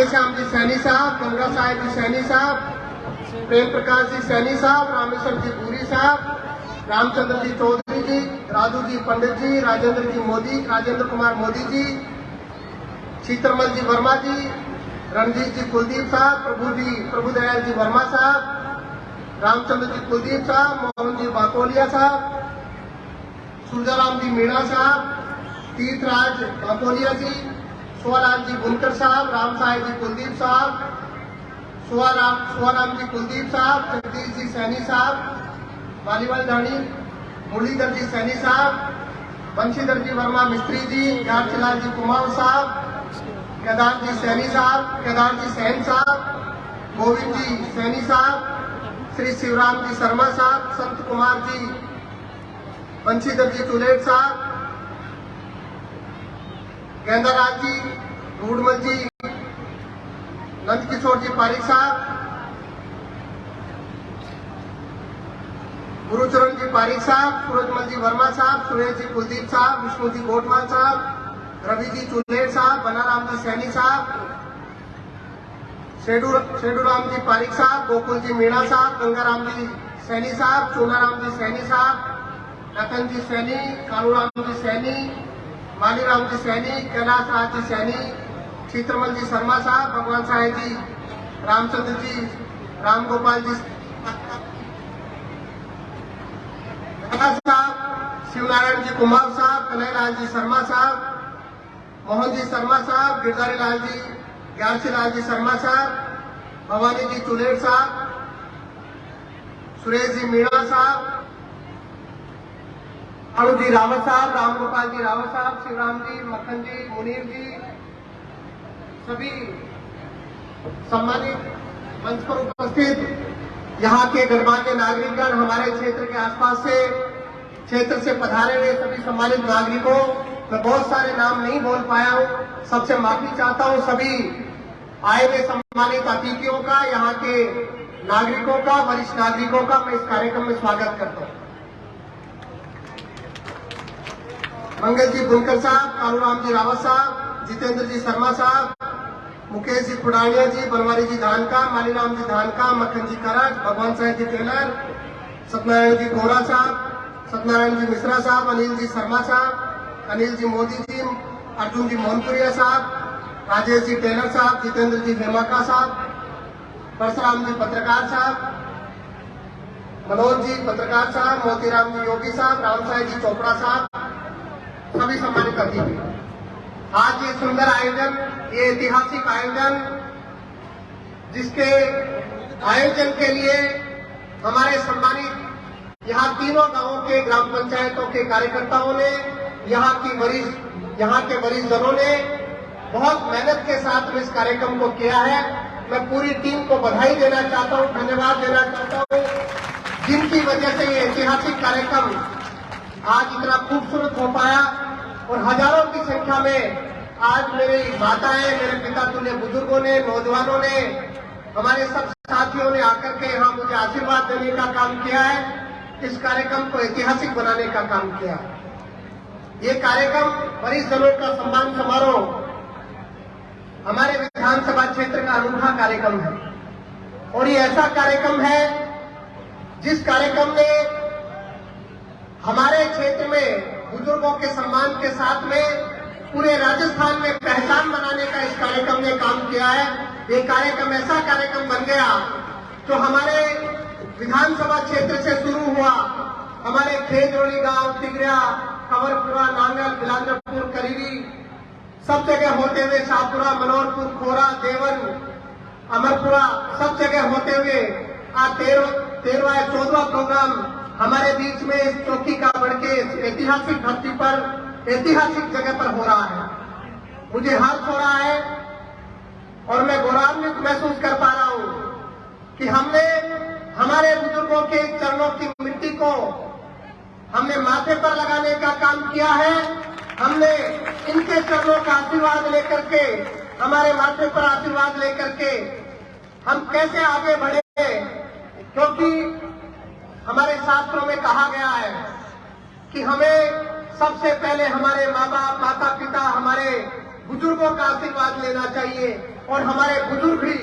राधे श्याम जी सैनी साहब, गंगा साहेब जी सैनी साहब, प्रेम प्रकाश जी सैनी साहब, रामेश्वर जी पूरी साहब, रामचंद्र जी चौधरी जी, राजू जी पंडित जी, राजेंद्र कुमार मोदी जी, शीतरमल जी वर्मा जी, रणजीत जी कुलदीप साहब, प्रभुदयाल जी वर्मा साहब, रामचंद्र जी कुलदीप साहब, मोहन जी बाकोलिया साहब, सूरजाराम जी मीणा साहब, तीर्थराज बाकोलिया जी, सुवालाल जी बुनकर साहब, राम साहेब जी कुलदीप साहब, सुवाराम जी कुलदीप साहब, जगदीश जी सैनी साहब, वालीवाल जानी, मुरलीधर जी सैनी साहब, बंशीधर जी वर्मा मिस्त्री जी, यादलाल जी कुमार साहब, केदार जी सैनी साहब, केदार जी सैन साहब, गोविंद जी सैनी साहब, श्री शिवराम जी शर्मा साहब, संत कुमार जी, बंशीधर जी चुलेट साहब, गेंदाराज जी, रूडमल जी, नंद किशोर जी पारिक साहब, गुरुचरण जी पारिक साहब, सूरजमल जी वर्मा साहब, सुरेश जी कुलदीप साहब, विष्णु जी गोटवाल साहब, रवि जी चुलेट साहब, बनाराम जी सैनी साहब, शेडूराम जी पारिक साहब, गोकुल जी मीणा साहब, गंगाराम जी सैनी साहब, चूनाराम जी सैनी साहब, रतन जी सैनी, कालूराम जी सैनी, मालीराम जी सैनी, कैलाश राज जी सैनी, शीतरमल जी शर्मा साहब, भगवान साहेब जी, रामचंद्र जी, राम गोपाल जी साहब, शिवनारायण जी कुमार साहब, कन्हैयालाल जी शर्मा साहब, मोहन जी शर्मा साहब, गिरधारी लाल जी, ज्ञानसी लाल जी शर्मा साहब, भवानी जी चुलेट साहब, सुरेश जी मीणा साहब, अणु जी रावत साहब, राम गोपाल जी रावत साहब, शिवराम जी, मक्खन जी, मुनीर जी, सभी सम्मानित मंच पर उपस्थित यहाँ के गणमान्य नागरिकगण, हमारे क्षेत्र के आसपास से क्षेत्र से पधारे हुए सभी सम्मानित नागरिकों, मैं बहुत सारे नाम नहीं बोल पाया हूँ, सबसे माफी चाहता हूँ। सभी आए हुए सम्मानित अतिथियों का, यहाँ के नागरिकों का, वरिष्ठ नागरिकों का मैं इस कार्यक्रम में स्वागत करता हूँ। मंगल जी बुनकर साहब, कालूराम जी रावत साहब, जितेंद्र जी शर्मा साहब, मुकेश जी खुडानिया जी, बनवारी जी धानका, मालीराम जी धानका, मक्खन जी करक, भगवान साहेब जी टेलर, सत्यनारायण जी गोरा साहब, सत्यनारायण जी मिश्रा साहब, अनिल जी शर्मा साहब, अनिल जी मोदी जी, अर्जुन जी मोहनपुरिया साहब, राजेश जी टेलर साहब, जितेंद्र जी हेमाका साहब, परशुराम जी पत्रकार साहब, मनोज जी पत्रकार साहब, मोतीराम जी योगी साहब, राम साहेब जी चोपड़ा साहब, सभी सम्मानित अतिथि। आज ये सुंदर आयोजन, ये ऐतिहासिक आयोजन, जिसके आयोजन के लिए हमारे सम्मानित यहाँ तीनों गांवों के ग्राम पंचायतों के कार्यकर्ताओं ने, यहाँ के वरिष्ठ जनों ने बहुत मेहनत के साथ में इस कार्यक्रम को किया है। मैं पूरी टीम को बधाई देना चाहता हूँ, धन्यवाद देना चाहता हूँ, जिनकी वजह से ये ऐतिहासिक कार्यक्रम आज इतना खूबसूरत हो पाया और हजारों की संख्या में आज मेरी माताएं, मेरे पिता तुल्य बुजुर्गों ने, नौजवानों ने, हमारे सब साथियों ने आकर के यहाँ मुझे आशीर्वाद देने का काम किया है, इस कार्यक्रम को ऐतिहासिक बनाने का काम किया। ये कार्यक्रम वरिष्ठ जनों का सम्मान समारोह हमारे विधानसभा क्षेत्र का अनूठा कार्यक्रम है और ये ऐसा कार्यक्रम है जिस कार्यक्रम ने हमारे क्षेत्र में बुजुर्गों के सम्मान के साथ में पूरे राजस्थान में पहचान बनाने का इस कार्यक्रम ने काम किया है। ये कार्यक्रम ऐसा कार्यक्रम बन गया जो हमारे विधानसभा क्षेत्र से शुरू हुआ, हमारे खेजरोली गांव, तिगरिया, कंवरपुरा, नांगल, बिलांजपुर, करीरी, सब जगह होते हुए शाहपुरा, मनोहरपुर, खोरा, देवन, अमरपुरा, सब जगह होते हुए आज 13वां 14वां प्रोग्राम हमारे बीच में इस चौकी का बढ़ के ऐतिहासिक धरती पर, ऐतिहासिक जगह पर हो रहा है। मुझे हाथ हो रहा है और मैं गौरवान्वित महसूस कर पा रहा हूं कि हमने हमारे बुजुर्गों के चरणों की मिट्टी को हमने माथे पर लगाने का काम किया है। हमने इनके चरणों का आशीर्वाद लेकर के, हमारे माथे पर आशीर्वाद लेकर के हम कैसे आगे बढ़े, क्योंकि हमारे शास्त्रों में कहा गया है कि हमें सबसे पहले हमारे माँ बाप, माता पिता, हमारे बुजुर्गों का आशीर्वाद लेना चाहिए। और हमारे बुजुर्ग भी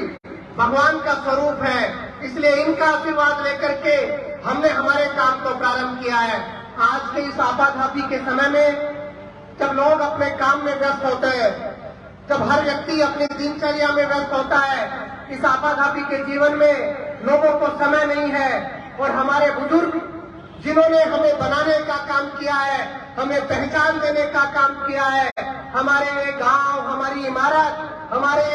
भगवान का स्वरूप है, इसलिए इनका आशीर्वाद लेकर के हमने हमारे काम को प्रारंभ किया है। आज के इस आपाधापी के समय में जब लोग अपने काम में व्यस्त होते हैं, जब हर व्यक्ति अपनी दिनचर्या में व्यस्त होता है, इस आपाधापी के जीवन में लोगों को समय नहीं है। और हमारे बुजुर्ग जिन्होंने हमें बनाने का काम किया है, हमें पहचान देने का काम किया है, हमारे गांव, हमारी इमारत, हमारे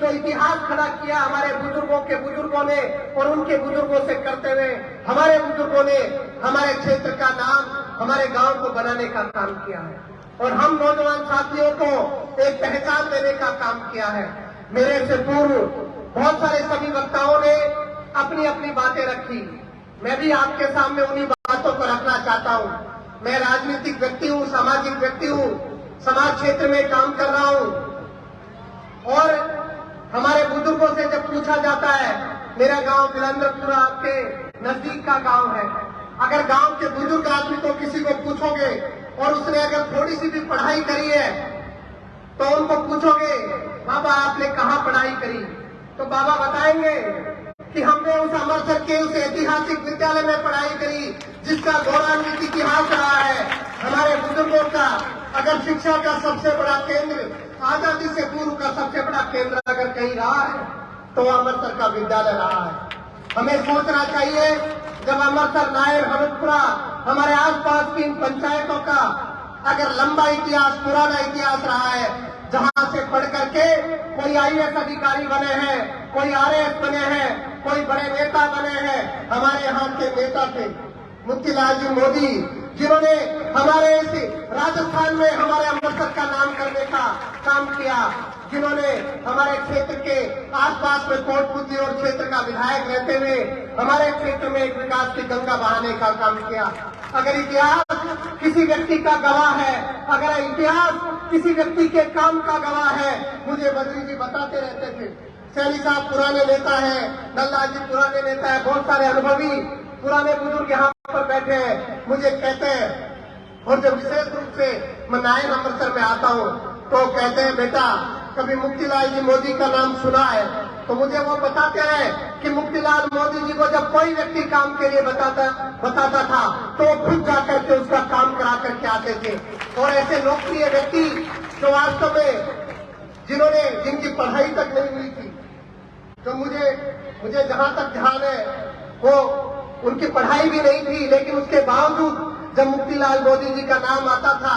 जो इतिहास खड़ा किया हमारे बुजुर्गों ने और उनके बुजुर्गों से करते हुए हमारे बुजुर्गों ने हमारे क्षेत्र का नाम, हमारे गांव को बनाने का काम किया है और हम नौजवान साथियों को एक पहचान देने का काम किया है। मेरे से पूर्व बहुत सारे सभी वक्ताओं ने अपनी अपनी बातें रखी, मैं भी आपके सामने उन्हीं बातों को रखना चाहता हूं। मैं राजनीतिक व्यक्ति हूं, सामाजिक व्यक्ति हूं, समाज क्षेत्र में काम कर रहा हूं और हमारे बुजुर्गों से जब पूछा जाता है, मेरा गांव बिलंद्रपुरा आपके नजदीक का गांव है, अगर गांव के बुजुर्ग आदमी को किसी को पूछोगे और उसने अगर थोड़ी सी भी पढ़ाई करी है तो उनको पूछोगे बाबा आपने कहाँ पढ़ाई करी, तो बाबा बताएंगे कि हमने उस अमृतसर के उस ऐतिहासिक विद्यालय में पढ़ाई करी जिसका गौरवान्वित इतिहास रहा है। हमारे बुजुर्गों का अगर शिक्षा का सबसे बड़ा केंद्र, आजादी से पूर्व का सबसे बड़ा केंद्र अगर कहीं रहा है तो अमृतसर का विद्यालय रहा है। हमें सोचना चाहिए, जब अमृतसर, नायर, हमीरपुरा, हमारे आसपास की इन पंचायतों का अगर लंबा इतिहास, पुराना इतिहास रहा है, जहां से पढ़ करके कोई IAS अधिकारी बने हैं, कोई RAS बने हैं, कोई बड़े नेता बने हैं। हमारे यहाँ के नेता थे मोतीलाल जी मोदी, जिन्होंने हमारे इस राजस्थान में हमारे अमृतसर का नाम करने का काम किया, जिन्होंने हमारे क्षेत्र के आसपास में कोटपुतली और क्षेत्र का विधायक रहते हुए हमारे क्षेत्र में एक विकास की गंगा बहाने का काम किया। अगर इतिहास किसी व्यक्ति का गवाह है, अगर इतिहास किसी व्यक्ति के काम का गवाह है, मुझे बद्री जी बताते रहते थे, सैनी साहब पुराने नेता है, नल्ला जी पुराने नेता है, बहुत सारे अनुभवी पुराने बुजुर्ग यहाँ पर बैठे हैं, मुझे कहते हैं। और जब विशेष रूप से मैं नायर अमृतसर में आता हूँ तो कहते हैं बेटा कभी मुक्तिलाल जी मोदी का नाम सुना है, तो मुझे वो बताते हैं कि मुक्तिलाल मोदी जी को जब कोई व्यक्ति काम के लिए बताता था तो वो खुद जाकर के उसका काम करा करके आते थे। और ऐसे लोकप्रिय व्यक्ति जो वास्तव में जिनकी पढ़ाई तक नहीं हुई थी, तो मुझे जहां तक ध्यान है वो उनकी पढ़ाई भी नहीं थी, लेकिन उसके बावजूद जब मुक्तिलाल मोदी जी का नाम आता था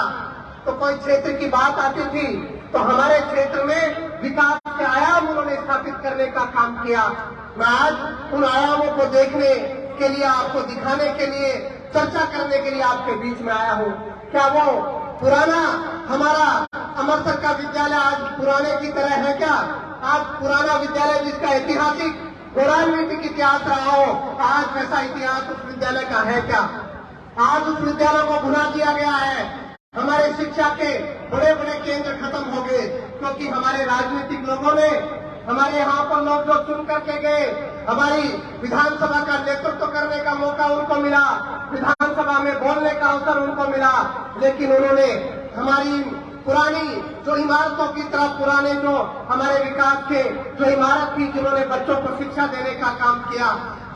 तो कोई क्षेत्र की बात आती थी तो हमारे क्षेत्र में विकास के आयाम उन्होंने स्थापित करने का काम किया। मैं आज उन आयामों को देखने के लिए, आपको दिखाने के लिए, चर्चा करने के लिए आपके बीच में आया हूँ। क्या वो पुराना हमारा अमृतसर का विद्यालय आज पुराने की तरह है क्या? आज पुराना विद्यालय जिसका ऐतिहासिक गौरवान्वित इतिहास रहा हो, आज वैसा इतिहास उस विद्यालय का है क्या? आज उस विद्यालय को भुला दिया गया है। हमारे शिक्षा के बड़े बड़े केंद्र खत्म हो गए क्योंकि हमारे राजनीतिक लोगों ने, हमारे यहाँ पर लोग जो चुन करके गए, हमारी विधानसभा का नेतृत्व करने का मौका उनको मिला, विधानसभा में बोलने का अवसर उनको मिला, लेकिन उन्होंने हमारी पुरानी जो इमारतों की तरफ, पुराने जो हमारे विकास के जो इमारत थी, जिन्होंने बच्चों को शिक्षा देने का काम किया,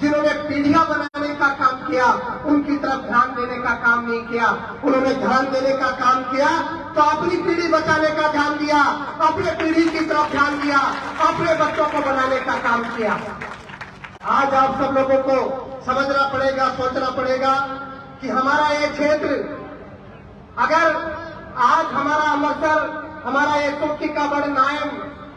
जिन्होंने पीढ़ियां बनाने का काम किया, उनकी तरफ ध्यान देने का काम नहीं किया। उन्होंने ध्यान देने का काम किया तो अपनी पीढ़ी बचाने का ध्यान दिया, अपने पीढ़ी की तरफ ध्यान दिया, अपने बच्चों को बनाने का काम किया। आज आप सब लोगों को समझना पड़ेगा, सोचना पड़ेगा कि हमारा ये क्षेत्र, अगर आज हमारा अमृतसर, हमारा ये तुर्तीकागढ़, नायम,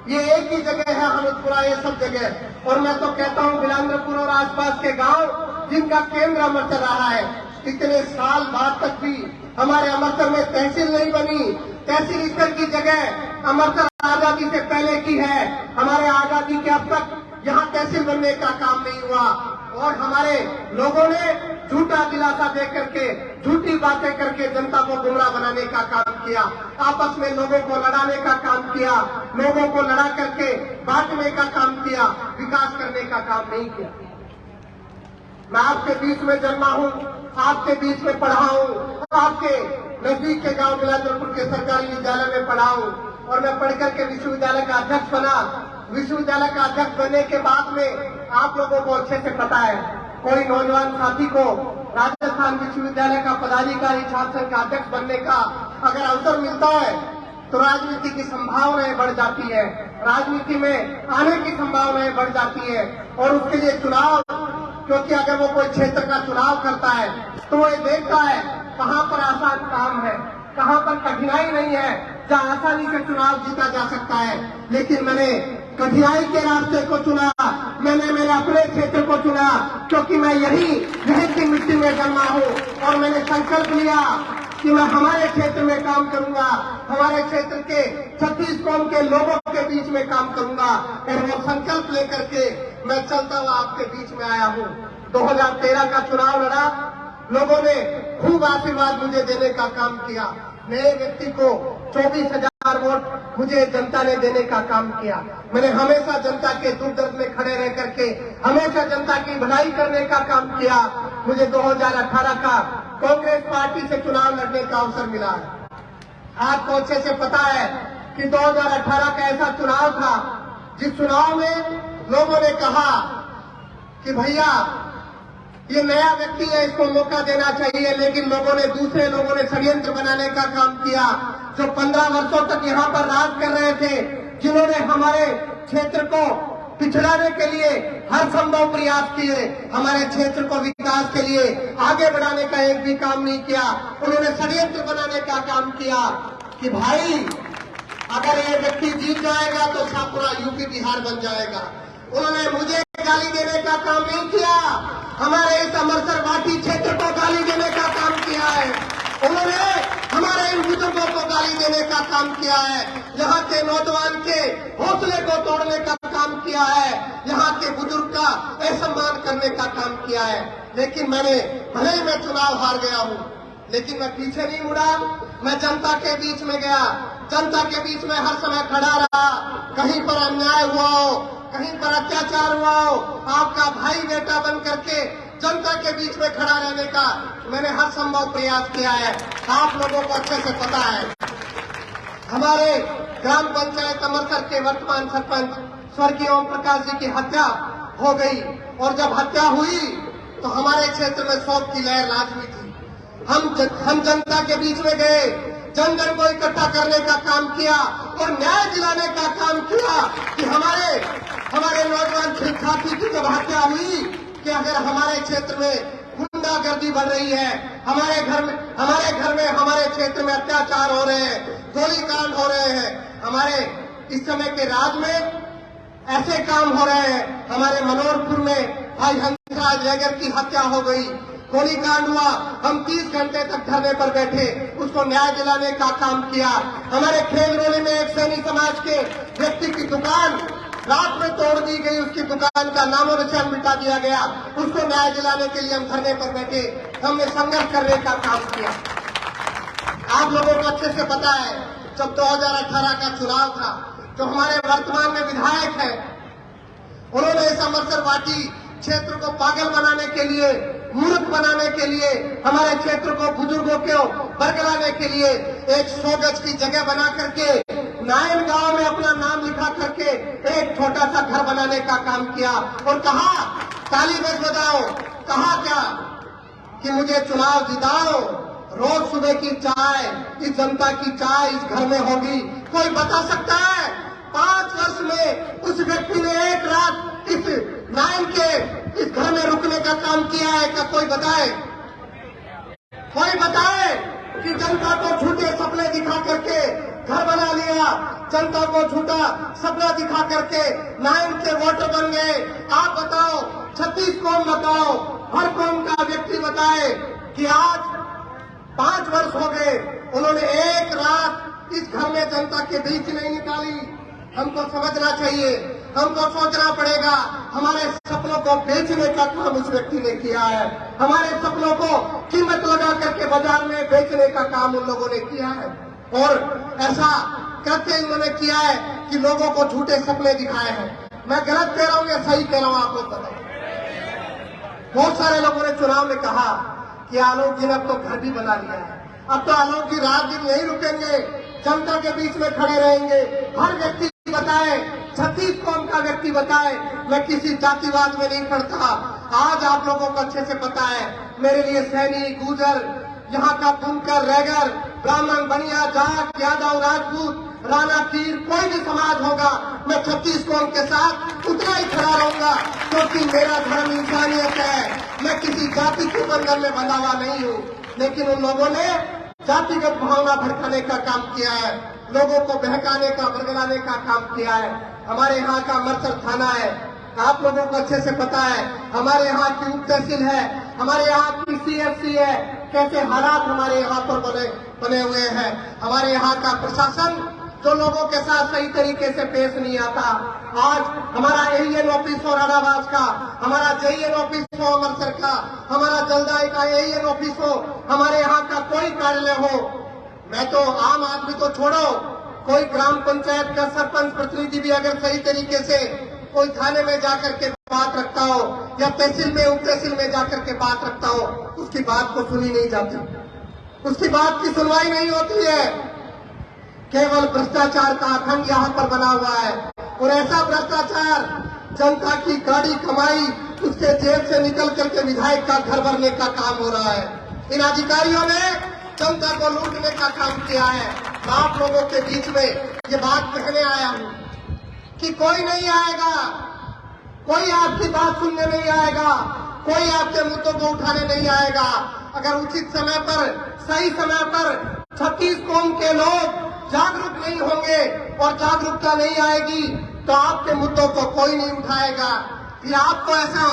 ये एक ही जगह है, हमीरपुरा, ये सब जगह। और मैं तो कहता हूँ बिलंद्रपुर और आसपास के गांव जिनका केंद्र अमृतसर रहा है, इतने साल बाद तक भी हमारे अमृतसर में तहसील नहीं बनी। तहसील स्तर की जगह अमृतसर आजादी से पहले की है, हमारे आजादी के अब तक यहाँ तहसील बनने का काम नहीं हुआ। और हमारे लोगों ने झूठा दिलासा दे करके, झूठी बातें करके जनता को गुमराह बनाने का काम किया, आपस में लोगों को लड़ाने का काम किया, लोगों को लड़ा करके बांटने का काम किया, विकास करने का काम नहीं किया। मैं आपके बीच में जन्मा हूँ, आपके बीच में पढ़ा हूँ, आपके नजदीक के गांव बिलासपुर के सरकारी विद्यालय में पढ़ा हूँ और मैं पढ़ करके विश्वविद्यालय का अध्यक्ष बना विश्वविद्यालय का अध्यक्ष बनने के बाद में आप लोगों को अच्छे से पता है, कोई नौजवान साथी को राजस्थान विश्वविद्यालय का पदाधिकारी छात्र संघ का अध्यक्ष बनने का अगर अवसर मिलता है तो राजनीति की संभावनाएं बढ़ जाती है, राजनीति में आने की संभावनाएं बढ़ जाती है। और उसके लिए चुनाव, क्योंकि अगर वो कोई क्षेत्र का चुनाव करता है तो वो ये देखता है कहाँ पर आसान काम है, कहाँ पर कठिनाई नहीं है, जहाँ आसानी से चुनाव जीता जा सकता है। लेकिन मैंने कठिनाई के रास्ते को चुना, मैंने मेरे अपने क्षेत्र को चुना, क्योंकि मैं यही की मिट्टी में जन्मा हूँ और मैंने संकल्प लिया कि मैं हमारे क्षेत्र में काम करूंगा, हमारे क्षेत्र के 36 कौम के लोगों के बीच में काम करूंगा। और वो संकल्प लेकर के मैं चलता हुआ आपके बीच में आया हूँ। 2013 का चुनाव लड़ा, लोगों ने खूब आशीर्वाद मुझे देने का काम किया। नए व्यक्ति को 24,000 वोट मुझे जनता ने देने का काम किया। मैंने हमेशा जनता के दुख दर्द में खड़े रह करके हमेशा जनता की भलाई करने का काम किया। मुझे 2018 का कांग्रेस पार्टी से चुनाव लड़ने का अवसर मिला है। आपको अच्छे से पता है कि 2018 का ऐसा चुनाव था जिस चुनाव में लोगों ने कहा कि भैया ये नया व्यक्ति है, इसको मौका देना चाहिए। लेकिन दूसरे लोगों ने षड्यंत्र बनाने का काम किया, जो 15 वर्षों तक यहाँ पर राज कर रहे थे, जिन्होंने हमारे क्षेत्र को पिछड़ाने के लिए हर संभव प्रयास किए, हमारे क्षेत्र को विकास के लिए आगे बढ़ाने का एक भी काम नहीं किया। उन्होंने षड्यंत्र बनाने का काम किया कि भाई अगर ये व्यक्ति जीत जाएगा तो पूरा यूपी बिहार बन जाएगा। उन्होंने मुझे गाली देने का काम नहीं किया, हमारे इस अमरसर वाटी क्षेत्र को गाली देने का काम किया है। उन्होंने हमारे इन बुजुर्गों को गाली देने का काम किया है, यहाँ के नौजवान के हौसले को तोड़ने का काम किया है, यहाँ के बुजुर्ग का असम्मान करने का काम किया है। लेकिन भले ही मैं चुनाव हार गया हूँ, लेकिन मैं पीछे नहीं मुड़ा। मैं जनता के बीच में गया, जनता के बीच में हर समय खड़ा रहा। कहीं पर अन्याय हुआ हो, कहीं पर अत्याचार हुआ हो, आपका भाई बेटा बन करके जनता के बीच में खड़ा रहने का मैंने हर संभव प्रयास किया है। आप लोगों को अच्छे से पता है, हमारे ग्राम पंचायत अमरसर के वर्तमान सरपंच स्वर्गीय ओम प्रकाश जी की हत्या हो गई, और जब हत्या हुई तो हमारे क्षेत्र में शोक की लहर लाजमी थी। हम जनता के बीच में गए, जन जन को इकट्ठा करने का काम किया और न्याय दिलाने का काम किया कि हमारे नौजवान साथी की जब हत्या हुई कि अगर हमारे क्षेत्र में गुंडागर्दी बढ़ रही है, हमारे घर में हमारे क्षेत्र में अत्याचार हो रहे हैं, गोलीकांड हो रहे हैं, हमारे इस समय के राज में ऐसे काम हो रहे हैं। हमारे मनोहरपुर में भाई हंसराज जयगर की हत्या हो गई, गोलीकांड हुआ, हम 30 घंटे तक धरने पर बैठे, उसको न्याय दिलाने का काम किया। हमारे खेलरोली में एक सैनी समाज के व्यक्ति की दुकान रात में तोड़ दी गई, उसकी दुकान का नामो निशान मिटा दिया गया, उसको न्याय दिलाने के लिए हम धरने पर बैठे, हमने संघर्ष करने का काम किया। आप लोगों को अच्छे से पता है, जब 2018 का चुनाव था, जो हमारे वर्तमान में विधायक है, उन्होंने इस अमरसर वाटी क्षेत्र को पागल बनाने के लिए, मूर्ख बनाने के लिए, हमारे क्षेत्र को बुजुर्गों को बरगलाने के लिए एक 100 गज की जगह बना करके नायन गांव में अपना नाम लिखा करके एक छोटा सा घर बनाने का काम किया और कहा ताली बजाओ, कहा क्या कि मुझे चुनाव जिताओ, रोज सुबह की चाय, इस जनता की चाय इस घर में होगी। कोई बता सकता है 5 वर्ष में उस व्यक्ति ने एक रात इस नायन के इस घर में रुकने का काम किया है? क्या कोई बताए? कोई बताए कि जनता को झूठे सपने दिखा करके घर बना लिया, जनता को झूठा सपना दिखा करके नायन के वोटर बन गए? आप बताओ, 36 कौम बताओ, हर कौम का व्यक्ति बताए कि आज 5 वर्ष हो गए, उन्होंने एक रात इस घर में जनता के बीच नहीं निकाली। हमको समझना चाहिए, हमको सोचना पड़ेगा, हमारे सपनों को बेचने का काम उस व्यक्ति ने किया है, हमारे सपनों को कीमत लगा करके बाजार में बेचने का काम उन लोगों ने किया है। और ऐसा करके उन्होंने किया है कि लोगों को झूठे सपने दिखाए हैं। मैं गलत कह रहा हूँ या सही कह रहा हूँ, आप लोग बताओ। बहुत सारे लोगों ने चुनाव में कहा कि आलोक जी ने अब तो घर भी बना लिया है, अब तो आलोक जी रात दिन यही रुकेंगे, जनता के बीच में खड़े रहेंगे, हर व्यक्ति बताए, 36 कौम का व्यक्ति बताए, मैं किसी जातिवाद में नहीं पड़ता। आज आप लोगों को अच्छे से पता है, मेरे लिए सैनी, गुजर, यहाँ का बुनकर, रैगर, ब्राह्मण, बनिया, जाट, यादव, राजपूत, राणा, तीर, कोई भी समाज होगा, मैं 36 कौम के साथ उतना ही खड़ा रहूंगा, क्योंकि मेरा धर्म इंसानियत है। मैं किसी जाति के बंधन में बंधा हुआ नहीं हूँ। लेकिन उन लोगों ने जातिगत भावना भड़काने का काम किया है, लोगों को बहकाने का, बरगलाने का काम किया है। हमारे यहाँ का मरसर थाना है, आप लोगों को अच्छे से पता है। हमारे यहाँ की उप तहसील है, हमारे यहाँ की CFC है। कैसे हालात हमारे यहाँ पर बने हुए हैं। हमारे यहाँ का प्रशासन जो लोगों के साथ सही तरीके से पेश नहीं आता। आज हमारा AEN ऑफिस हो राणावास का, हमारा JEN ऑफिस हो अमृतसर का, हमारा जलदाई का AEN ऑफिस हो, हमारे यहाँ का कोई कार्यालय हो, मैं तो आम आदमी तो छोड़ो, कोई ग्राम पंचायत का सरपंच प्रतिनिधि भी अगर सही तरीके से कोई थाने में जाकर के बात रखता हो या तहसील में, उप तहसील में जाकर के बात रखता हो, उसकी बात को सुनी नहीं जाती, उसकी बात की सुनवाई नहीं होती है। केवल भ्रष्टाचार का अखंड यहाँ पर बना हुआ है, और ऐसा भ्रष्टाचार, जनता की गाड़ी कमाई उसके जेब से निकल करके विधायक का घर भरने का काम हो रहा है। इन अधिकारियों ने जनता को लूटने का काम किया है। मैं आप लोगों के बीच में ये बात कहने आया हूँ कि कोई नहीं आएगा, कोई आपकी बात सुनने नहीं आएगा, कोई आपके मुद्दों को उठाने नहीं आएगा। अगर उचित समय पर, सही समय पर 36 कौम के लोग जागरूक नहीं होंगे और जागरूकता नहीं आएगी तो आपके मुद्दों को कोई नहीं उठाएगा। ये आपको ऐसा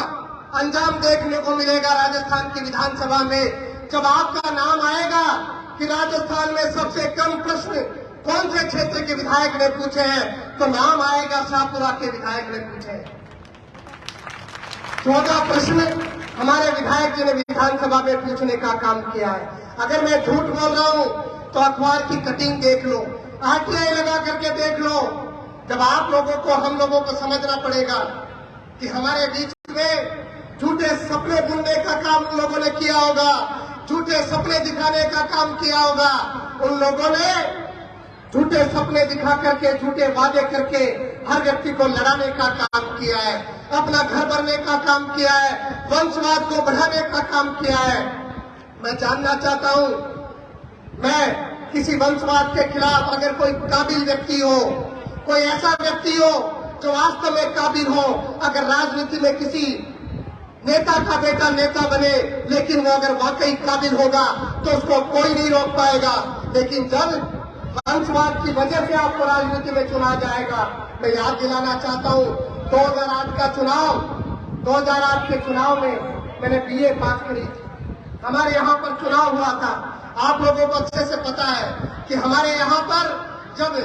अंजाम देखने को मिलेगा राजस्थान की विधानसभा में, जब आपका नाम आएगा कि राजस्थान में सबसे कम प्रश्न कौन से क्षेत्र के विधायक ने पूछे हैं, तो नाम आएगा शाहपुरा के विधायक ने पूछे हैं। 14 प्रश्न हमारे विधायक जी ने विधानसभा में पूछने का काम किया है। अगर मैं झूठ बोल रहा हूं तो अखबार की कटिंग देख लो, RTI लगा करके देख लो। जब आप लोगों को, हम लोगों को समझना पड़ेगा कि हमारे बीच में झूठे सपने बुनने का काम उन लोगों ने किया होगा, झूठे सपने दिखाने का काम किया होगा। उन लोगों ने झूठे सपने दिखा करके, झूठे वादे करके हर व्यक्ति को लड़ाने का काम किया है, अपना घर भरने का काम किया है, वंशवाद को बढ़ाने का काम किया है। मैं जानना चाहता हूं, मैं किसी वंशवाद के खिलाफ, अगर कोई काबिल व्यक्ति हो, कोई ऐसा व्यक्ति हो जो वास्तव में काबिल हो, अगर राजनीति में किसी नेता का बेटा नेता बने, लेकिन वो अगर वाकई काबिल होगा तो उसको कोई नहीं रोक पाएगा। लेकिन जब वंशवाद की वजह से आपको राजनीति में चुना जाएगा, मैं याद दिलाना चाहता हूँ 2008 का चुनाव, 2008 के चुनाव में मैंने BA पास करी थी। हमारे यहाँ पर चुनाव हुआ था, आप लोगों को अच्छे से पता है कि हमारे यहाँ पर जब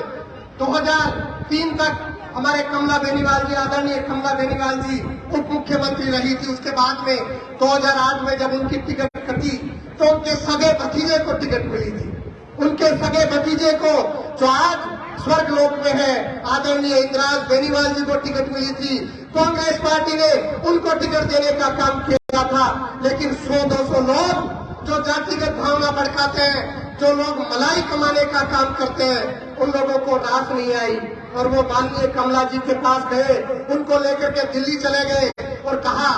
2003 तक हमारे कमला बेनीवाल जी, आदरणीय कमला बेनीवाल जी उप मुख्यमंत्री रही थी, उसके बाद में 2008 में जब उनकी टिकट कटी तो उनके सगे भतीजे को टिकट मिली थी। उनके सगे भतीजे को, जो आज स्वर्ग लोक में है, आदरणीय इंद्राज बेनीवाल जी को टिकट मिली थी। कांग्रेस पार्टी ने उनको टिकट देने का काम किया था, लेकिन 100-200 लोग जो जातिगत भावना भड़काते हैं, जो लोग मलाई कमाने का काम करते हैं, उन लोगों को रास नहीं आई और वो माननीय कमला जी के पास गए, उनको लेकर के दिल्ली चले गए और कहा,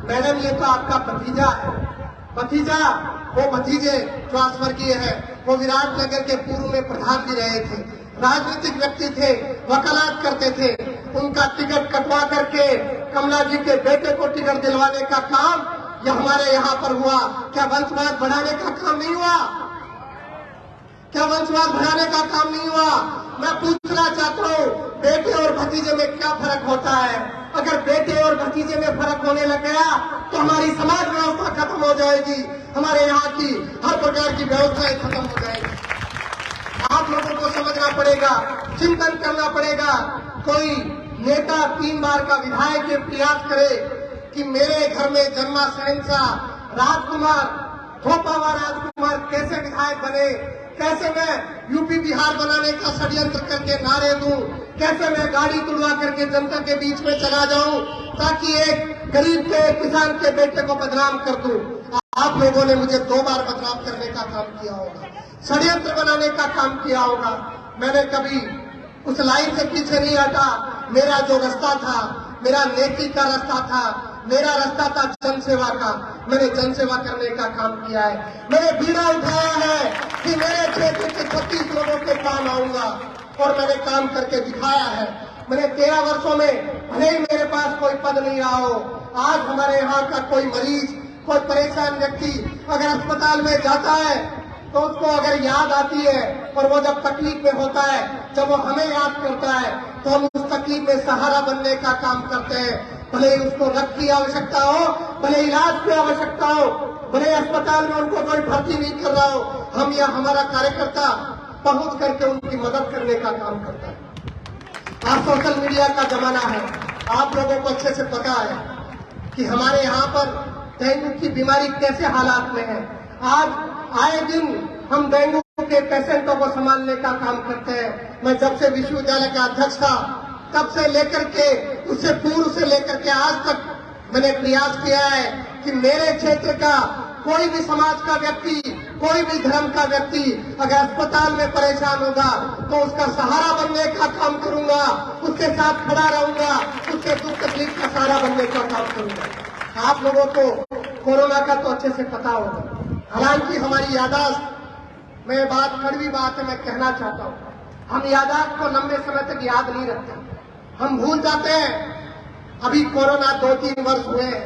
मैडम ये तो आपका भतीजा है। भतीजा, वो भतीजे जो स्वर्गीय है, वो विराटनगर के पूर्व में प्रधान भी रहे थे, राजनीतिक व्यक्ति थे, वकालत करते थे। उनका टिकट कटवा करके कमला जी के बेटे को टिकट दिलवाने का काम यह हमारे यहाँ पर हुआ। क्या वंशवाद बढ़ाने का काम नहीं हुआ? क्या वंशवाद बढ़ाने का काम नहीं हुआ? मैं पूछना चाहता हूँ, बेटे और भतीजे में क्या फर्क होता है? अगर बेटे और भतीजे में फर्क होने लग गया तो हमारी समाज व्यवस्था खत्म हो जाएगी, हमारे यहाँ की हर प्रकार की व्यवस्थाएं खत्म हो जाएगी। आप लोगों को समझना पड़ेगा, चिंतन करना पड़ेगा। कोई नेता 3 बार का विधायक ये प्रयास करे कि मेरे घर में जन्मा शहंशाह राजकुमार, थोपावा राजकुमार कैसे विधायक बने, कैसे मैं यूपी बिहार बनाने का षड्यंत्र करके नारे दूं, कैसे मैं गाड़ी तुड़वा करके जनता के बीच में चला जाऊं ताकि एक गरीब के, किसान के बेटे को बदनाम कर दूं। आप लोगों ने मुझे 2 बार बदनाम करने का काम किया होगा, षड्यंत्र बनाने का काम किया होगा। मैंने कभी उस लाइन से पीछे नहीं हटा। मेरा जो रास्ता था, मेरा नेकी का रास्ता था, मेरा रास्ता था जनसेवा का। मैंने जनसेवा करने का काम किया है। मैंने बीड़ा उठाया है कि मेरे क्षेत्र के 36 लोगों के काम आऊंगा, और मैंने काम करके दिखाया है। मैंने 13 वर्षों में, भले ही मेरे पास कोई पद नहीं रहा हो, आज हमारे यहाँ का कोई मरीज, कोई परेशान व्यक्ति अगर अस्पताल में जाता है तो उसको अगर याद आती है, और वो जब तकलीफ में होता है, जब वो हमें याद करता है, तो हम उस तकलीफ में सहारा बनने का काम करते हैं। भले ही उसको रक्त की आवश्यकता हो, भले इलाज की आवश्यकता हो, भले अस्पताल में उनको कोई भर्ती नहीं कर रहा हो, हम या हमारा कार्यकर्ता पहुंच करके उनकी मदद करने का काम करता है। आज सोशल मीडिया का जमाना है, आप लोगों को अच्छे से पता है कि हमारे यहाँ पर डेंगू की बीमारी कैसे हालात में है। आज आए दिन हम डेंगू के पेशेंटों को संभालने का काम करते हैं। मैं जब से विश्वविद्यालय का अध्यक्ष था, तब से लेकर के, उससे पूर्व से लेकर के आज तक मैंने प्रयास किया है कि मेरे क्षेत्र का कोई भी समाज का व्यक्ति, कोई भी धर्म का व्यक्ति अगर अस्पताल में परेशान होगा तो उसका सहारा बनने का काम करूंगा, उसके साथ खड़ा रहूंगा, उसके दुख तकलीफ का सहारा बनने का काम करूंगा। आप लोगों को कोरोना का तो अच्छे से पता होगा। हालांकि हमारी यादाश्त, मैं बात कड़वी बात है, मैं कहना चाहता हूँ, हम यादाश्त को लंबे समय तक याद नहीं रखते, हम भूल जाते हैं। अभी कोरोना 2-3 वर्ष हुए हैं।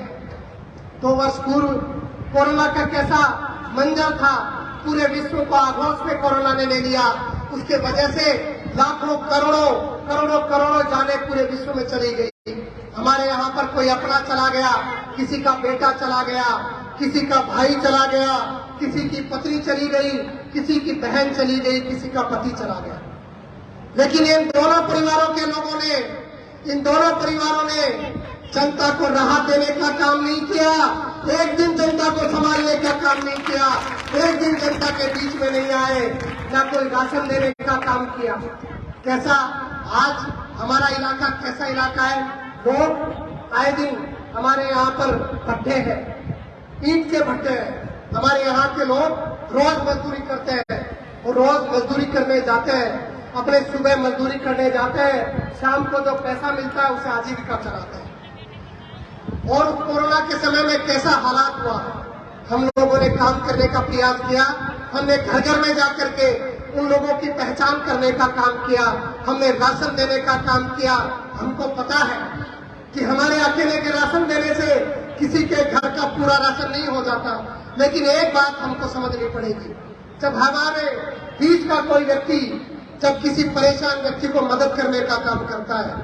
2 वर्ष पूर्व कोरोना का कैसा मंजर था, पूरे विश्व को आगोश में कोरोना ने ले लिया। उसके वजह से लाखों करोड़ों जाने पूरे विश्व में चली गई। हमारे यहाँ पर कोई अपना चला गया, किसी का बेटा चला गया, किसी का भाई चला गया, किसी की पत्नी चली गई, किसी की बहन चली गई, किसी का पति चला गया। लेकिन इन दोनों परिवारों के लोगों ने, इन दोनों परिवारों ने जनता को राहत देने का काम नहीं किया, एक दिन जनता को संभालने का काम नहीं किया, एक दिन जनता के बीच में नहीं आए, न कोई राशन देने का काम किया। कैसा आज हमारा इलाका कैसा इलाका है, लोग आए दिन हमारे यहाँ पर भट्टे हैं, ईंट के भट्टे हैं। हमारे यहाँ के लोग रोज मजदूरी करते हैं, और रोज मजदूरी करने जाते हैं, अपने सुबह मजदूरी करने जाते हैं, शाम को जो पैसा मिलता है उसे आजीविका चलाते हैं। और कोरोना के समय में कैसा हालात हुआ, हम लोगों ने काम करने का प्रयास किया। हमने घर घर में जाकर के उन लोगों की पहचान करने का काम किया, हमने राशन देने का काम किया। हमको पता है कि हमारे अकेले के राशन देने से किसी के घर का पूरा राशन नहीं हो जाता, लेकिन एक बात हमको समझनी पड़ेगी, जब हमारे बीच का कोई व्यक्ति, जब किसी परेशान व्यक्ति को मदद करने का काम करता है,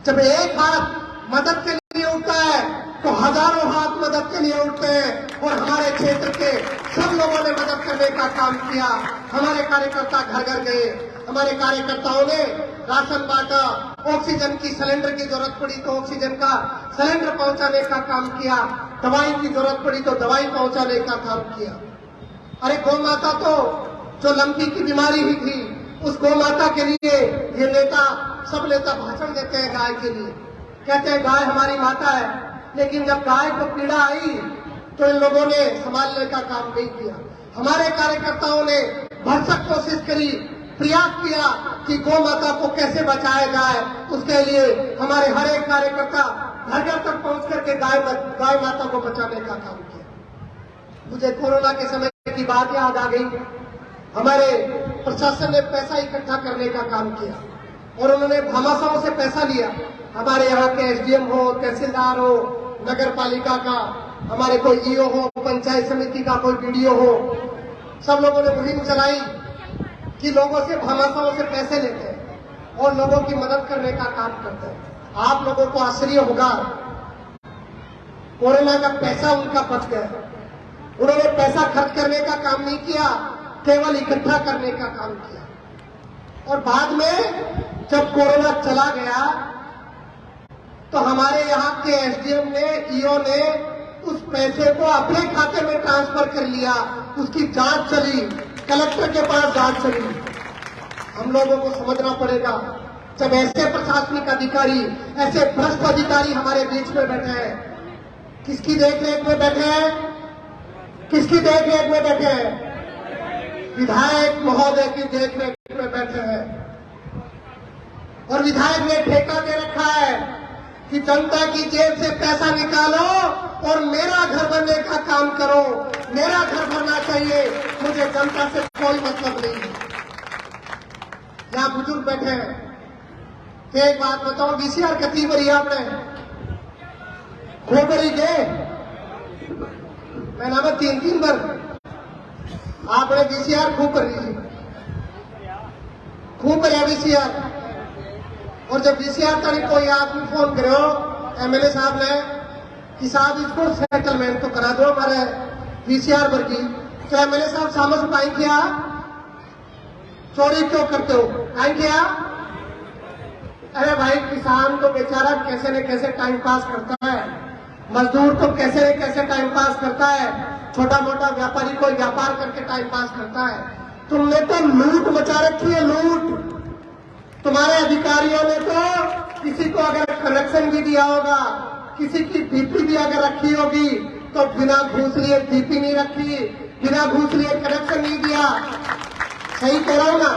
जब एक हाथ मदद के लिए उठता है तो हजारों हाथ मदद के लिए उठते हैं। और हमारे क्षेत्र के सब लोगों ने मदद करने का काम किया। हमारे कार्यकर्ता घर घर गए, हमारे कार्यकर्ताओं ने राशन बांटा, ऑक्सीजन की सिलेंडर की जरूरत पड़ी तो ऑक्सीजन का सिलेंडर पहुंचाने का काम किया, दवाई की जरूरत पड़ी तो दवाई पहुंचाने का काम किया। अरे गौ माता तो जो लंपी की बीमारी हुई थी, उस गौ माता के लिए ये नेता, सब नेता भाषण देते हैं गाय के लिए, कहते हैं गाय हमारी माता है, लेकिन जब गाय को पीड़ा आई तो इन लोगों ने संभालने का काम नहीं किया। हमारे कार्यकर्ताओं ने भरसक कोशिश करी, प्रयास किया कि गौ माता को कैसे बचाया जाए। उसके लिए हमारे हर एक कार्यकर्ता घर घर तक पहुंच करके गाय माता को बचाने का काम किया। मुझे कोरोना के समय की बात याद आ गई। हमारे प्रशासन ने पैसा इकट्ठा करने का काम किया, और उन्होंने भामाशाहों से पैसा लिया। हमारे यहाँ के एसडीएम हो, तहसीलदार हो, नगर पालिका का हमारे कोई ईओ हो, पंचायत समिति का कोई बीडीओ हो, सब लोगों ने मुहिम चलाई कि लोगों से भामाशाहों से पैसे लेते हैं और लोगों की मदद करने का काम करते हैं। आप लोगों को आश्चर्य होगा, कोरोना का पैसा उनका बच गया। उन्होंने पैसा खर्च करने का काम नहीं किया, केवल इकट्ठा करने का काम किया। और बाद में जब कोरोना चला गया तो हमारे यहाँ के एसडीएम ने, ईओ ने उस पैसे को अपने खाते में ट्रांसफर कर लिया। उसकी जांच चली, कलेक्टर के पास जांच चली। हम लोगों को समझना पड़ेगा, जब ऐसे प्रशासनिक अधिकारी, ऐसे भ्रष्ट अधिकारी हमारे बीच में बैठे हैं, किसकी देखरेख में बैठे हैं? किसकी देखरेख में बैठे हैं? विधायक महोदय की देखरेख में बैठे हैं। और विधायक ने ठेका दे रखा है कि जनता की जेब से पैसा निकालो और मेरा घर बनने का काम करो, मेरा घर बनना चाहिए, मुझे जनता से कोई मतलब नहीं है। यहाँ बुजुर्ग बैठे हैं, तो एक बात बताओ, वीसीआर कितनी भरी आपने? खूब भरी के मैं नाम 3-3 बार आपने वीसीआर खूब भरी थी, खूब भरिया वीसीआर। और जब वीसीआर का कोई आदमी फोन करो एमएलए साहब ने कि साहब इसको सेटलमेंट तो करा दो हमारे वीसीआर पर की, तो एमएलए साहब समझ पाए क्या? चोरी क्यों करते हो? आई क्या? अरे भाई, किसान तो बेचारा कैसे न कैसे टाइम पास करता है, मजदूर तो कैसे न कैसे टाइम पास करता है, छोटा मोटा व्यापारी कोई व्यापार करके टाइम पास करता है। तुमने तो लूट मचा रखी है, लूट। तुम्हारे अधिकारियों ने तो किसी को अगर कनेक्शन भी दिया होगा, किसी की डीपी भी अगर रखी होगी, तो बिना घूस लिए डीपी नहीं रखी, बिना घूस लिए कनेक्शन नहीं दिया। सही कह रहा हूं ना?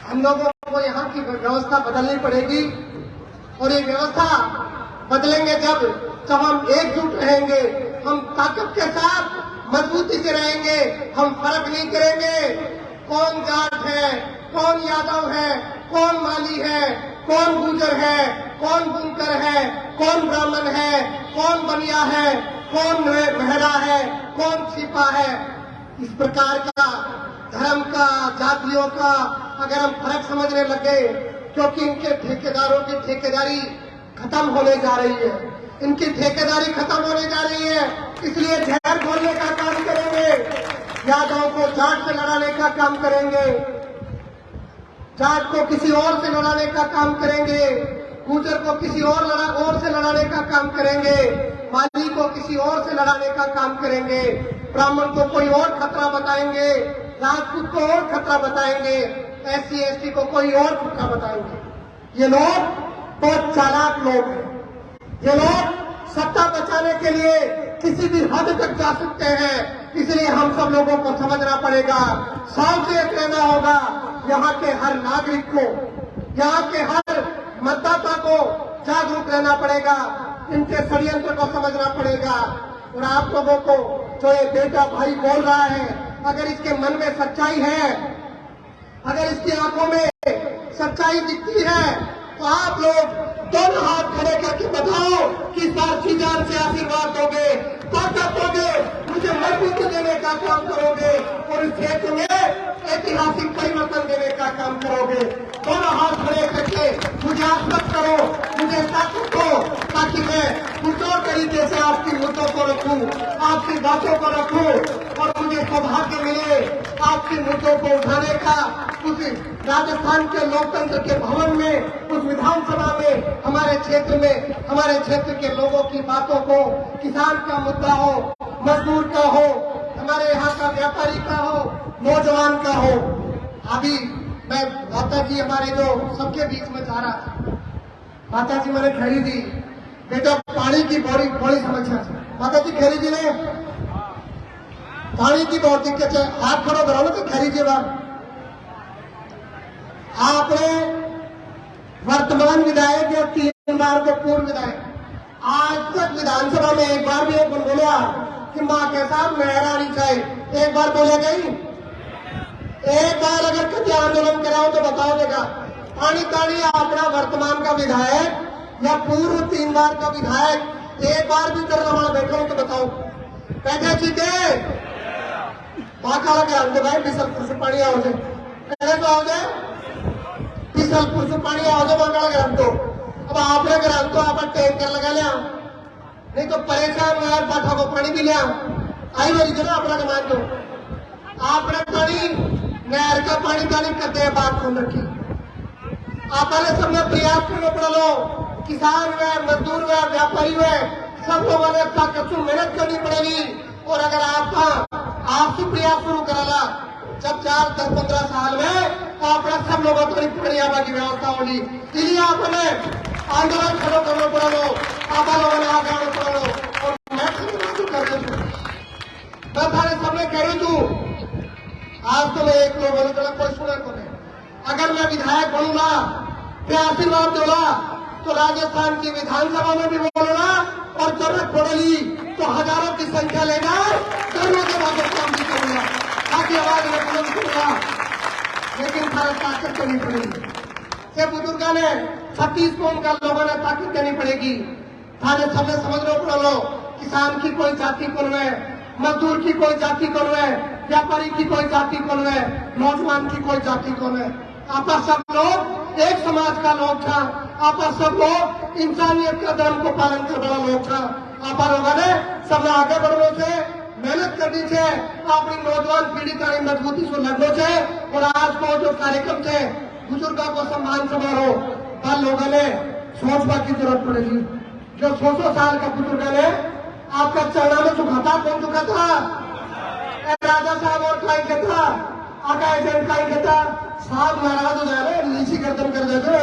हम लोगों को यहाँ की व्यवस्था बदलनी पड़ेगी, और ये व्यवस्था बदलेंगे जब हम एकजुट रहेंगे, हम ताकत के साथ मजबूती से रहेंगे, हम फर्क नहीं करेंगे कौन जाट है, कौन यादव है, कौन माली है, कौन गुजर है, कौन बुनकर है, कौन ब्राह्मण है, कौन बनिया है, कौन मेहरा है, कौन छिपा है। इस प्रकार का धर्म का, जातियों का अगर हम फर्क समझने लगे, क्योंकि इनके ठेकेदारों की ठेकेदारी खत्म होने जा रही है, इनकी ठेकेदारी खत्म होने जा रही है, इसलिए जहर घोलने का काम करेंगे, यादव को जाट से लड़ाने का काम करेंगे, जाट को किसी और से लड़ाने का काम करेंगे, गुजर को किसी और से लड़ाने का काम करेंगे, माली को किसी और से लड़ाने का काम करेंगे, ब्राह्मण को कोई और खतरा बताएंगे, राजपूत को और खतरा बताएंगे, एससी एसटी को कोई और खतरा बताएंगे। ये लोग बहुत चालाक लोग हैं, ये लोग सत्ता बचाने के लिए किसी भी हद तक जा सकते हैं, इसलिए हम सब लोगों को समझना पड़ेगा, सावचेत रहना होगा। यहाँ के हर नागरिक को, यहाँ के हर मतदाता को जागरूक रहना पड़ेगा, इनके षड्यंत्र को समझना पड़ेगा। और आप लोगों को जो ये बेटा भाई बोल रहा है, अगर इसके मन में सच्चाई है, अगर इसकी आंखों में सच्चाई दिखती है, तो आप लोग दोनों हाथ खड़े करके बताओ कि साक्षी जान से आशीर्वाद दोगे, ताकत दोगे, मुझे मजबूती देने का काम करोगे और इस क्षेत्र में ऐतिहासिक परिवर्तन देने का काम करोगे। दोनों हाथ खड़े करके मुझे आश्वस्त करो, मुझे ताकत दो, ताकि मैं पुरजोर तरीके से आपकी मुद्दों को रखूं, आपकी बातों को रखूं, और मुझे सौभाग्य मिले आपके मुद्दों को उठाने का। उस राजस्थान के लोकतंत्र के भवन में, उस विधानसभा में, हमारे क्षेत्र के लोगों की बातों को, किसान का मुद्दा हो, मजदूर का हो, हमारे यहाँ का व्यापारी का हो, नौजवान का हो। अभी मैं माता जी हमारे जो सबके बीच में जा रहा था, माता जी मैंने खरीदी, बेटा पानी की बड़ी समस्या है। माता जी खरीदी ने पानी की बहुत दिक्कत है, हाथ खड़ो करो ना तो खरीदिए बात। आपने वर्तमान विधायक या 3 बार के पूर्व विधायक आज तक विधानसभा में एक बार भी एक बोला कि मां के साथ मेहर आनी चाहिए? एक बार बोले गई? एक बार अगर कभी आंदोलन कराओ तो बताओ देगा। पानी तानी अपना वर्तमान का विधायक या पूर्व 3 बार का विधायक एक बार भी कर रहा बैठा हूं तो बताओ। कहते ठीक है बाकाला के भाई बिसलपुर से पानी आओ जाए, पहले तो आओ जाए बिसलपुर से पानी आओ जाए बाकाला ग्राम तो। अब आपने ग्राम तो आप टैंकर लगा लिया, नहीं तो परेशान यार बाठा को पानी भी लिया आई मेरी जगह अपना कमान दो। आपने पानी नहर का पानी तानी करते हैं बात सुन रखी। आपने सबने प्रयास करना पड़ा लो, किसान हुए, मजदूर हुए, व्यापारी हुए, सब लोगों ने ताकत से मेहनत करनी पड़ेगी। और अगर आपसे प्रयास शुरू करा जब 4, 10, 15 साल में आपने सब लोगों को परियावा की व्यवस्था होगी, इसलिए आपने आंदोलन खड़ो करना पड़ा लो, आप लोगों ने आगे आना पड़ा लो। और मैं कर दे मैं थाने सबने कह रही तू आज तो मैं एक लोग बोलूँ कोई सुने को नहीं। अगर मैं विधायक बनूंगा ते आशीर्वाद दोला तो राजस्थान की विधानसभा में भी बोलना और जरूरत पड़ेगी तो हजारों की संख्या लेकर कर्मों के बाद काम भी करूंगा ताकि आवाज में बुलंद करूंगा। लेकिन भारत ताकत करनी पड़ेगी। ये बुजुर्गों ने 36 कौम का लोगों ने ताकत देनी पड़ेगी। थाने सबने समझ लो पड़ा लो किसान की कोई जाति कौन है, मजदूर की कोई जाति कौन है, व्यापारी की कोई जाति कौन है, नौजवान की कोई जाति कौन है। आप सब लोग एक समाज का लोग था। आप सब लोग इंसानियत का धर्म को पालन करने वाला लोग था। आप लोगों ने सब आगे बढ़ने से मेहनत करनी है। अपनी नौजवान पीढ़ी का मजबूती से लड़ने से और आज को जो कार्यक्रम थे बुजुर्गों को सम्मान समारोह पर लोगों ने सोचने की जरूरत पड़ेगी। जो 100 साल का बुजुर्ग ने आपका चरणा में झुकाता कौन झुकाता? राजा साहब और काई कहता आका एजेंट काई कहता साहब नाराज हो जा रहे नीची गर्दन कर देते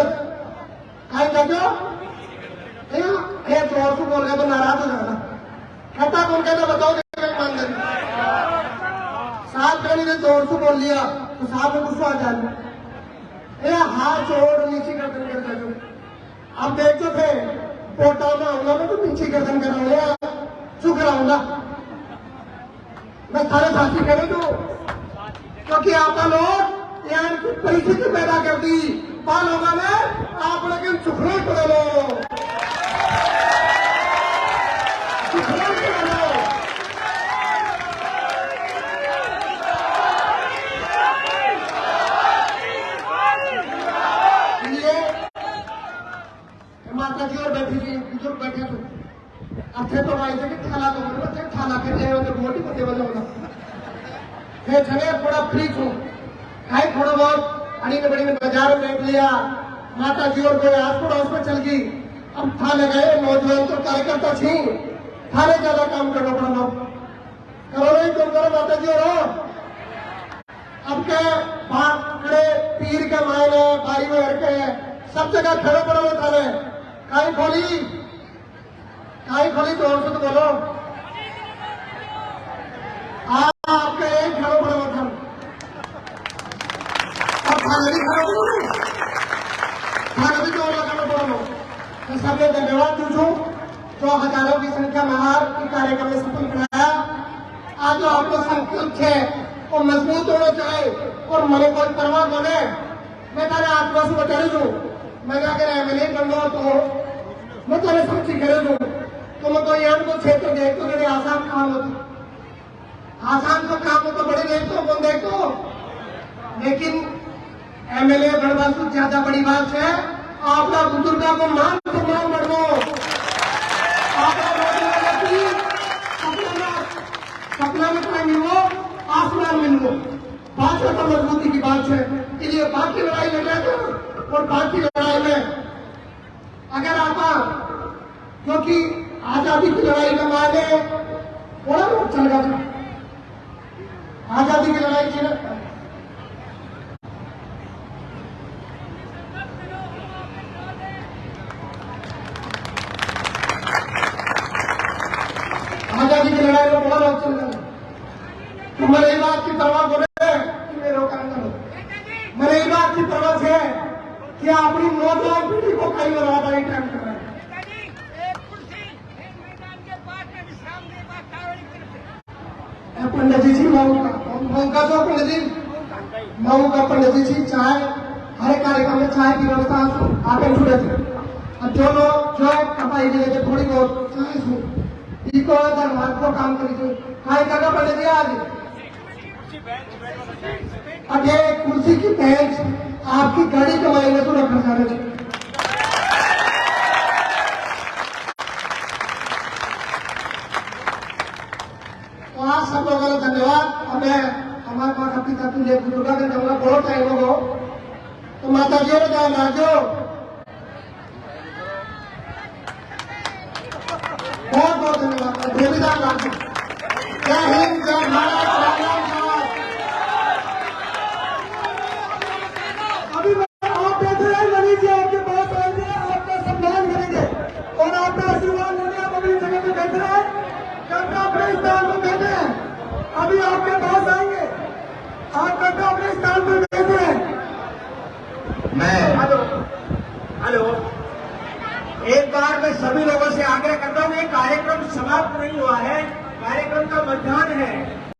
काई कहते ये जोर से बोल रहे तो नाराज हो जाना कहता कौन कहता बताओ ईमानदारी साहब कहने ने जोर से बोल लिया तो साहब ने गुस्सा आ जाना हाथ जोड़ नीची गर्दन कर देते। अब देखते थे पोटा में आऊंगा मैं तो नीची गर्दन कराऊंगा चुप कराऊंगा मैं सारे साथी करे तो क्योंकि आप लोग यार परिस्थिति पैदा कर दी बाल होगा मैं आप लेकिन चुकने पड़े लो चुकने पड़े लो। माता जी और बैठी थी बुजुर्ग बैठे थे अच्छे तो भाई थे कि थाला तो बच्चे थाला के जाए तो मोटी पते वाला होगा फिर छने थोड़ा फ्री छू खाई थोड़ा बहुत अड़ी ने बड़ी में बाजार में बैठ लिया माता जी और कोई आस पड़ोस में चल गई। अब थाने गए नौजवान तो कार्यकर्ता थी थाने ज्यादा काम करना पड़ा करो नहीं तुम करो माता जी और अब के खड़े पीर के मायने भाई में के सब जगह खड़े पड़े थाने काई खोली जोर से तो बोलो आपके एक खड़ो पड़े वतन अब थाने भी जोर लगाना पड़ो तो सबने धन्यवाद दीजू जो हजारों की संख्या में हार की कार्यक्रम में सफल कराया। आज जो आपको संकल्प है वो मजबूत होना चाहिए और मरे कोई परवाह बने मैं तारे आत्मा से बचा दू मैं अगर एमएलए बन रहा तो मैं तेरे साक्षी करे दूं तो मैं तो यहाँ को क्षेत्र देख तो मेरे आसान काम होता आसान तो काम होता बड़ी देख तो कौन देख तो लेकिन एमएलए बनवा से ज्यादा बड़ी बात है आपका बुजुर्गों को मान सम्मान बढ़ो सपना में कोई मिलो आसमान मिलो भाषा तो मजबूती की बात है इसलिए बाकी लड़ाई लड़े और बाकी लड़ाई में अगर आप क्योंकि आजादी की लड़ाई का माने बड़ा बहुत चल रहा था आजादी की लड़ाई थी ना आजादी की लड़ाई में बड़ा बहुत चल रहा तो मेरे बात की परवाह बोले कि मैं रोका करो मेरे बात की परवाह है कि अपनी नौजवान पीढ़ी को कई बराबरी टाइम कर रहे हैं। पंडित जी मऊ का जो पंडित जी मऊ का पंडित जी चाय हर कार्यक्रम में चाय की व्यवस्था आगे छुड़े थे और जो लोग जो है कपाई के लिए थोड़ी बहुत चाय सु इको धर्मार्थ को काम करी थी खाई का पंडित जी आज अगे कुर्सी की बेंच आपकी गाड़ी कमाई में तो रखना चाह रहे थे तो आज सब लोगों का धन्यवाद। हमें हमारे माता पिता की लिए बुजुर्ग का जमना बहुत टाइम हो तो माता जी ने जाए राजो बहुत बहुत धन्यवाद देवीदार राजो जय हिंद जय भारत अभी आपके पास आएंगे आप अपने स्थान पर बैठे हैं। मैं मैं सभी लोगों से आग्रह करता हूँ, ये कार्यक्रम समाप्त नहीं हुआ है।